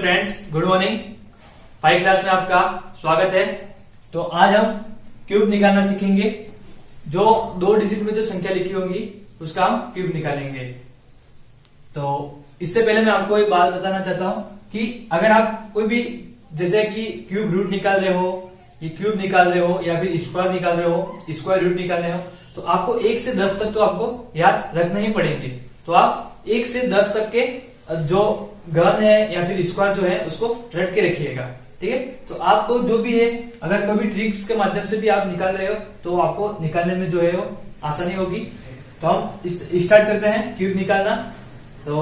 Friends, good morning. 5 class में आपका स्वागत है। तो आज हम क्यूब निकालना सीखेंगे। जो 2 डिजिट में जो संख्या लिखी होगी उसका हम क्यूब निकालेंगे। तो इससे पहले मैं आपको एक बात बताना चाहता हूं कि अगर आप कोई भी जैसे कि क्यूब रूट निकाल रहे हो, ये क्यूब निकाल रहे हो या फिर स्क्वायर निकाल रहे हो, स्क्वायर रूट निकाल रहे हो, तो आपको 1 से 10 तक तो आपको याद रखना ही पड़ेंगे। तो आप 1 से 10 तक के जो घन है या फिर स्क्वायर जो है उसको रट के रखिएगा, ठीक है। तो आपको जो भी है, अगर कभी ट्रिक्स के माध्यम से भी आप निकाल रहे हो तो आपको निकालने में जो है वो आसानी होगी। तो हम स्टार्ट करते हैं क्यूब निकालना। तो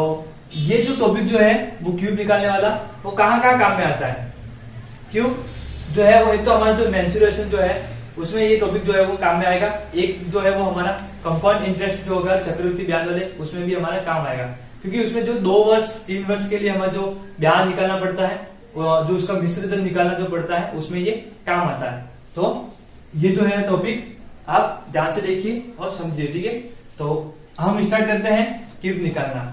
ये जो टॉपिक जो है वो क्यूब निकालने वाला वो कहाँ कहाँ काम में आता है। क्यूब जो है वो एक तो हमारा जो मेंसुरेशन जो है उसमें ये टॉपिक जो है वो काम में आएगा। एक जो है वो हमारा कंपाउंड इंटरेस्ट जो होगा चक्रवृद्धि ब्याज वाले, उसमें भी हमारा काम आएगा, क्योंकि उसमें जो 2 वर्ष 3 वर्ष के लिए हमारा जो ब्याज निकालना पड़ता है, जो उसका मिश्रित धन निकालना जो पड़ता है, उसमें ये काम आता है। तो ये जो है टॉपिक आप ध्यान से देखिए और समझिए, ठीक है। तो हम स्टार्ट करते हैं क्यूब निकालना।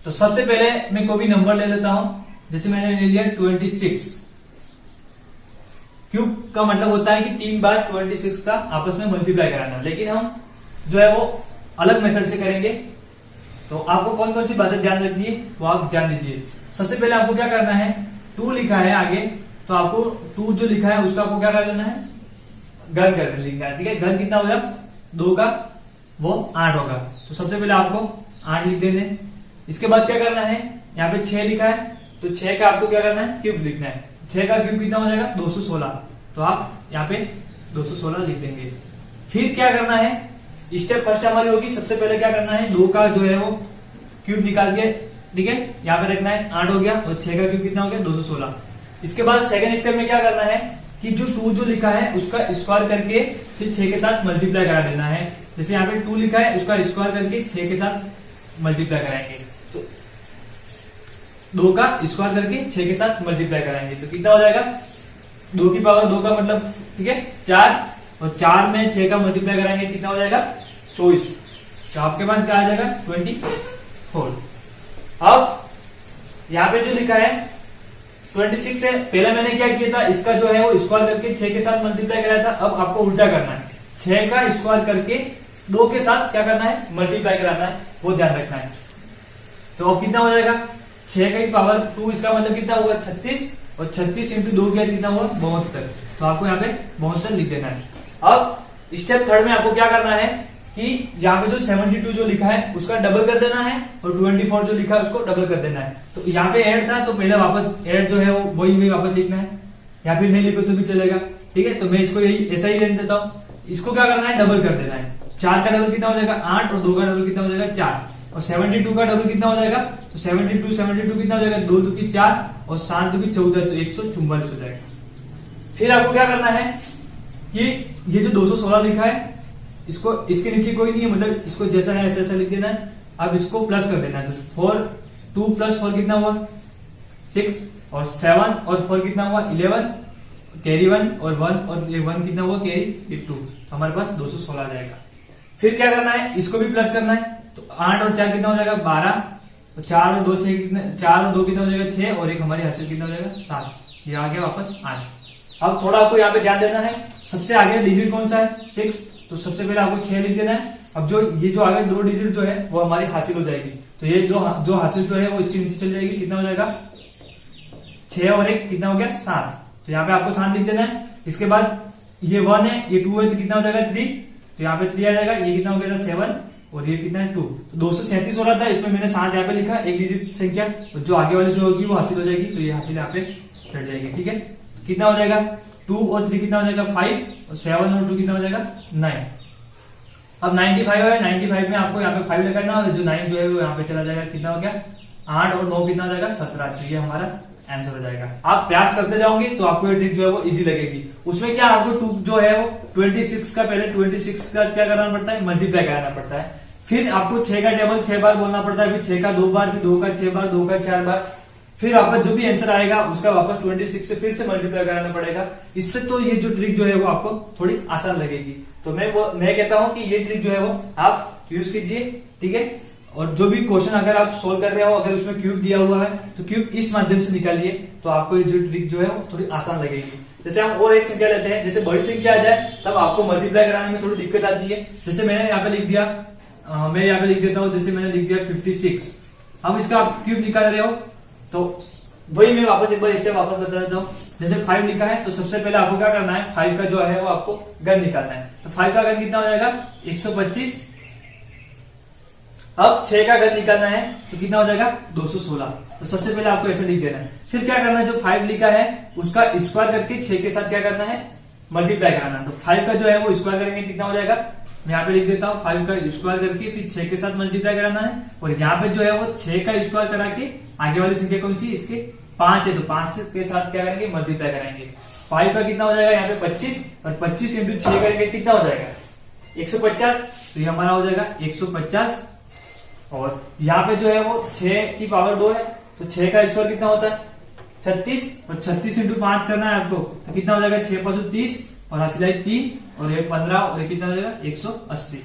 तो सबसे पहले मैं कोई भी नंबर ले लेता हूं, जैसे मैंने ले लिया 26। क्यूब का मतलब होता है कि 3 बार 26 का आपस में मल्टीप्लाई कराना, लेकिन हम जो है वो अलग मेथड से करेंगे। तो आपको कौन कौन सी बातें ध्यान रखनी है वो आप जान लीजिए। सबसे पहले आपको क्या करना है, 2 लिखा है आगे, तो आपको 2 जो लिखा है उसका आपको क्या कर देना है, घन कर लिखना है, ठीक है। घन कितना होगा, 2 का वो 8 होगा। तो सबसे पहले आपको 8 लिख देने। इसके बाद क्या करना है, यहाँ पे 6 लिखा है, तो 6 का आपको क्या करना है, क्यूब लिखना है। 6 का क्यूब कितना हो जाएगा, 216। तो आप यहाँ पे 216 लिख देंगे। फिर क्या करना है, स्टेप फर्स्ट हमारी होगी, सबसे पहले क्या करना है, 2 का जो है वो क्यूब निकाल के, ठीक है, यहाँ पे रखना है। 8 हो गया और 6 का क्यूब कितना हो गया, 216। इसके बाद सेकंड स्टेप में क्या करना है कि जो 2 जो लिखा है उसका स्क्वायर करके फिर 6 के साथ मल्टीप्लाई करा देना है। जैसे यहाँ पे 2 लिखा है, उसका स्क्वायर करके 6 के साथ मल्टीप्लाई कराएंगे। तो 2 का स्क्वायर करके 6 के साथ मल्टीप्लाई कराएंगे तो कितना हो जाएगा, 2 की पावर 2 का मतलब, ठीक है, 4, और 4 में 6 का मल्टीप्लाई कराएंगे कितना हो जाएगा, 24। तो आपके पास क्या आ जाएगा, 24। अब यहाँ पे जो लिखा है 26 है, पहले मैंने क्या किया था, इसका जो है वो स्क्वायर करके 6 के साथ मल्टीप्लाई कराया था। अब आपको उल्टा करना है, 6 का स्क्वायर करके 2 के साथ क्या करना है, मल्टीप्लाई कराना है, वो ध्यान रखना है। तो अब कितना हो जाएगा, 6 की पावर 2, इसका मतलब कितना हुआ, 36, और 36 इंटू 2 किया कितना हुआ, 72। तो आपको यहाँ पे 72 लिख देना है। अब स्टेप थर्ड में आपको क्या करना है कि यहाँ पे जो 72 जो लिखा है उसका डबल कर देना है, और 24 जो लिखा है उसको डबल कर देना है। तो यहाँ पे ऐड था तो पहले वापस ऐड जो है वो वही वापस लिखना है, या फिर नहीं लिखो तो भी चलेगा, ठीक है। तो मैं इसको यही ऐसा ही लेने देता हूँ। इसको क्या करना है, डबल कर देना है। 4 का डबल कितना हो जाएगा, 8, और 2 का डबल कितना हो जाएगा, 4, और 72 का डबल कितना हो जाएगा, तो 72 कितना हो जाएगा, 2 2 की 4, और 7 2 की 14, तो 144 हो जाएगा। फिर आपको क्या करना है कि ये जो 216 लिखा है इसको इसके नीचे कोई नहीं है, मतलब इसको जैसा है ऐसा ऐसा लिख देना है। अब इसको प्लस कर देना है। तो 2 + 4 कितना हुआ, 6, और 7 और 4 कितना हुआ, 11, कैरी 1, और 1 और 1 कितना हुआ, कैरी 2। हमारे पास 216 आ जाएगा। फिर क्या करना है, इसको भी प्लस करना है। तो 8 और 4 कितना हो जाएगा, 12, और 4 और 2 6 कितना, 4 और 2 कितना हो जाएगा, 6, और एक हमारी हासिल कितना हो जाएगा, 7। ये आ गया वापस 8। अब थोड़ा आपको यहाँ पे ध्यान देना है, सबसे आगे डिजिट कौन सा है, 6। तो सबसे पहले आपको 6 लिख देना है। अब जो ये जो आगे 2 डिजिट जो है वो हमारी हासिल हो जाएगी। तो ये जो हासिल जो है वो इसके नीचे चल जाएगी, कितना हो जाएगा, 6 और 1 कितना हो गया, 7। तो यहाँ पे आपको 7 लिख देना है। इसके बाद ये 1 है, ये 2 है, तो कितना हो जाएगा, 3। तो यहाँ पे 3 आ जाएगा। ये कितना हो गया, 7, और ये कितना है, 2। तो 237 हो रहा था, इसमें मैंने 7 यहाँ पे लिखा, एक डिजिट संख्या, और जो आगे वाली जो होगी वो हासिल हो जाएगी। तो ये हासिल यहाँ पे चढ़ जाएगी, ठीक है। कितना हो जाएगा, 2 और 3 कितना हो जाएगा, 5, और 7 और 2 कितना हो जाएगा, 9। अब 95 है, 95 में आपको यहाँ पे 5 लगाना, और जो 9 जो है वो यहाँ पे चला जाएगा, कितना हो गया, 8 और 9 कितना हो जाएगा, 17। तो ये हमारा आंसर हो जाएगा। आप प्रयास करते जाओगे तो आपको ये ट्रिक जो है वो इजी लगेगी। उसमें क्या आपको 2 जो है वो 26 का पहले 26 का क्या करना पड़ता है, मल्टीप्लाई कराना पड़ता है। फिर आपको 6 का टेबल 6 बार बोलना पड़ता है, फिर 6 का 2 बार, फिर 2 का 6 बार, 2 का 4 बार, फिर वापस जो भी आंसर आएगा उसका वापस 26 से फिर से मल्टीप्लाई कराना पड़ेगा। इससे तो ये जो ट्रिक जो है वो आपको थोड़ी आसान लगेगी। तो मैं कहता हूं कि ये ट्रिक जो है वो आप यूज कीजिए, ठीक है। और जो भी क्वेश्चन अगर आप सोल्व कर रहे हो, अगर उसमें क्यूब दिया हुआ है तो क्यूब इस माध्यम से निकालिए, तो आपको ये जो ट्रिक जो है वो थोड़ी आसान लगेगी। जैसे हम और एक संख्या लेते हैं, जैसे बड़ी संख्या आ जाए तब आपको मल्टीप्लाई कराने में थोड़ी दिक्कत आती है। जैसे मैंने यहाँ पे लिख दिया, मैं यहाँ पे लिख देता हूँ, जैसे मैंने लिख दिया 56। हम इसका क्यूब निकाल रहे हो तो वही मैं वापस एक बार स्टेप वापस बता देता हूँ। जैसे 5 लिखा है तो सबसे पहले आपको क्या करना है, 5 का जो है वो आपको घन निकालना है। तो 5 का घन कितना हो जाएगा 125। अब 6 का घन निकालना है तो कितना हो जाएगा 216। तो सबसे पहले आपको ऐसे लिख देना है। फिर क्या करना है, जो 5 लिखा है उसका स्क्वायर करके 6 के साथ क्या करना है, मल्टीप्लाई कराना है। तो 5 का जो है वो स्क्वायर करेंगे कितना हो जाएगा, मैं यहाँ पे लिख देता हूँ 5 का स्क्वायर करके फिर 6 के साथ मल्टीप्लाई कराना है। और यहाँ पे जो है वो 6 का स्क्वायर करा के आगे वाली संख्या कौन सी, इसके 5 है तो 5 के साथ क्या करेंगे, मल्टीप्लाई कराएंगे। 5 का कितना हो जाएगा यहाँ पे 25, और 25 इंटू 6 करेंगे कितना हो जाएगा 150। तो ये हमारा हो जाएगा 150। और यहाँ पे जो है वो 6 की पावर 2 है तो 6 का स्क्वायर कितना होता है 36, और 36 इंटू 5 करना है आपको तो कितना हो जाएगा 6 5 30, और हासिल 3 और 1 15, और ये कितना हो जाएगा 180।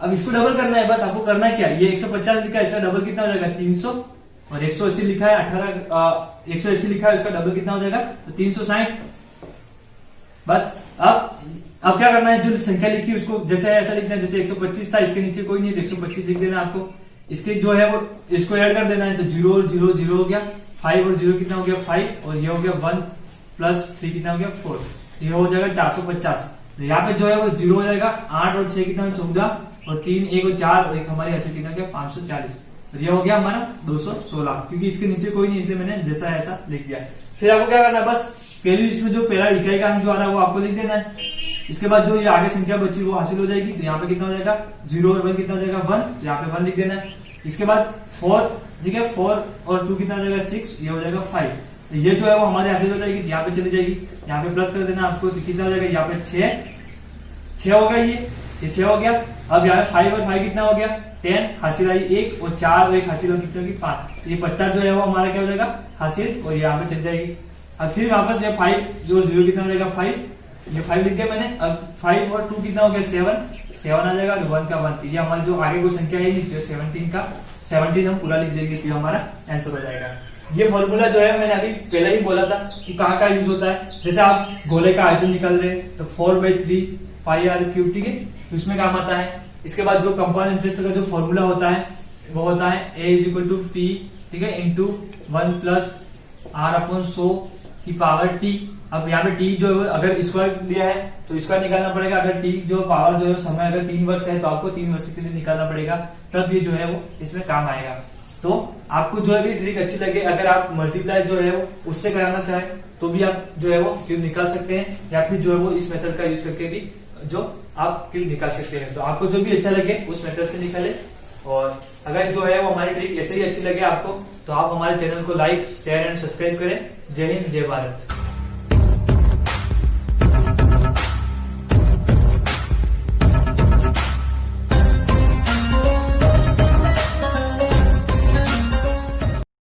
अब इसको डबल करना है, बस आपको करना है क्या, ये 150 लिखा है इसका डबल कितना हो जाएगा 300, और 180 लिखा है 180 लिखा है इसका डबल कितना हो जाएगा तो 360। बस अब क्या करना है, जो संख्या लिखी उसको जैसे ऐसा लिखना है, जैसे 125 था इसके नीचे कोई नहीं तो 125 लिख देना आपको। इसके जो है वो इसको ऐड कर देना है, तो 0 और 0 0 हो गया, 5 और 0 कितना हो गया 5, और ये हो गया 1 प्लस 3 कितना हो गया 4, ये हो जाएगा 450। तो यहाँ पे जो है वो 0 हो जाएगा, 8 और 6 कितना 14, और 3 1 और 4 और एक हमारे ऐसे कितना गया 540। तो ये हो गया हमारा 216, क्योंकि इसके नीचे कोई नहीं इसलिए मैंने जैसा ऐसा लिख दिया। फिर आपको क्या करना है, बस पहले इसमें जो पहला इकाई का अंक जो आ रहा है वो आपको लिख देना है। इसके बाद जो ये आगे संख्या बची वो हासिल हो जाएगी, तो यहाँ पे कितना हो जाएगा 0 और 1 कितना हो जाएगा 1, तो यहाँ पे 1 लिख देना है। इसके बाद 4, ठीक है 4 और 2 कितना हो जाएगा 6, ये हो जाएगा 5। तो ये जो है वो हमारे हासिल हो जाएगी, यहाँ पे चली जाएगी, यहाँ पे प्लस कर देना आपको, तो कितना हो जाएगा यहाँ पे 6 हो गया, ये 6 हो गया। अब यहाँ पे 5 और 5 कितना हो गया 10, हासिल आई 1, और 4 और 1 हासिल हो कितनी होगी 5। तो ये 50 जो है वो हमारा क्या हो जाएगा हासिल, और यहाँ पे चल जाएगी। अब फिर वापस ये 5 जो 0 कितना हो जाएगा 5, ये 5 लिख दिया मैंने। अब 5 और 2 कितना हो गया 7 आ जाएगा, और 1 का 1, ये हमारी जो आगे कोई संख्या है नहीं, 17 हम पूरा लिख देंगे, तो हमारा आंसर हो जाएगा। ये फॉर्मूला जो है मैंने अभी पहले ही बोला था कि कहाँ का यूज होता है। जैसे आप गोले का आयतन निकाल रहे हैं तो 4/3 πr³, ठीक है, तो इसमें काम आता है। इसके बाद जो कंपाउंड इंटरेस्ट का जो फॉर्मूला होता है वो होता है a = p, ठीक है, इंटू 1 + r/100 की पावर t। अब यहाँ पे t जो है अगर स्क्वायर दिया है तो स्क्वायर निकालना पड़ेगा। अगर t जो पावर जो है समय अगर 3 वर्ष है तो आपको 3 वर्ष के लिए निकालना पड़ेगा, तब ये जो है वो इसमें काम आएगा। तो आपको जो है भी ट्रिक अच्छी लगे, अगर आप मल्टीप्लाई जो है वो उससे कराना चाहे तो भी आप जो है वो क्यूब निकाल सकते हैं, या फिर जो है वो इस मेथड का यूज करके भी जो आप क्यूब निकाल सकते हैं। तो आपको जो भी अच्छा लगे उस मेथड से निकाले। और अगर जो है वो हमारी ट्रिक ऐसे ही अच्छी लगे आपको तो आप हमारे चैनल को लाइक शेयर एंड सब्सक्राइब करें। जय हिंद, जय भारत।